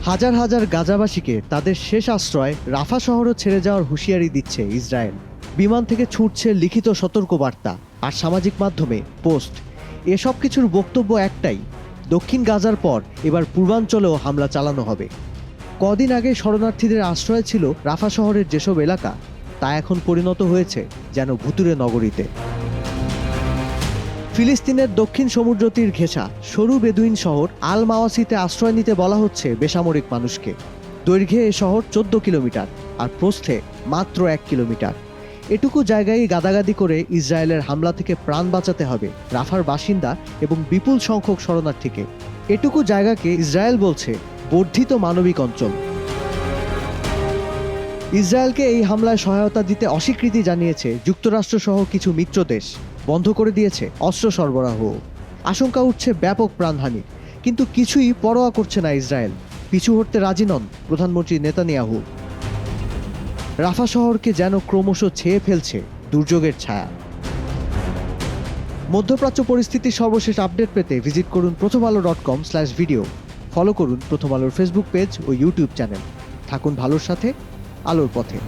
হাজার হাজার গাজাবাসীকে তাদের শেষ আশ্রয় রাফা শহরও ছেড়ে যাওয়ার হুঁশিয়ারি দিচ্ছে ইসরায়েল। বিমান থেকে ছুটছে লিখিত সতর্কবার্তা আর সামাজিক মাধ্যমে পোস্ট। এসব কিছুর বক্তব্য একটাই, দক্ষিণ গাজার পর এবার পূর্বাঞ্চলেও হামলা চালানো হবে। কদিন আগে শরণার্থীদের আশ্রয় ছিল রাফা শহরের যেসব এলাকা, তা এখন পরিণত হয়েছে যেন ভুতুরে নগরীতে। ফিলিস্তিনের দক্ষিণ সমুদ্র তীর ঘেঁষা সরু বেদুইন শহর আল মাওয়াসিতে আশ্রয় নিতে বলা হচ্ছে বেসামরিক মানুষকে। দৈর্ঘ্যে এ শহর 14 কিলোমিটার আর প্রস্থে মাত্র 1 কিলোমিটার। এটুকু জায়গায় গাদাগাদি করে ইসরায়েলের হামলা থেকে প্রাণ বাঁচাতে হবে রাফার বাসিন্দা এবং বিপুল সংখ্যক শরণার্থীকে। এটুকু জায়গাকে ইসরায়েল বলছে বর্ধিত মানবিক অঞ্চল। ইসরায়েলকে এই হামলায় সহায়তা দিতে অস্বীকৃতি জানিয়েছে যুক্তরাষ্ট্রসহ কিছু মিত্র দেশ, বন্ধ করে দিয়েছে অস্ত্র সরবরাহ। আশঙ্কা উঠছে ব্যাপক প্রাণহানি, কিন্তু কিছুই পরোয়া করছে না ইসরায়েল। পিছু হটতে রাজি নন প্রধানমন্ত্রী নেতানিয়াহু। রাফা শহরকে যেন ক্রমশ ছেয়ে ফেলছে দুর্যোগের ছায়া। মধ্যপ্রাচ্য পরিস্থিতির সর্বশেষ আপডেট পেতে ভিজিট করুন prothomalo.com/video। ফলো করুন প্রথম আলোর ফেসবুক পেজ ও ইউটিউব চ্যানেল। থাকুন ভালোর সাথে, আলোর পথে।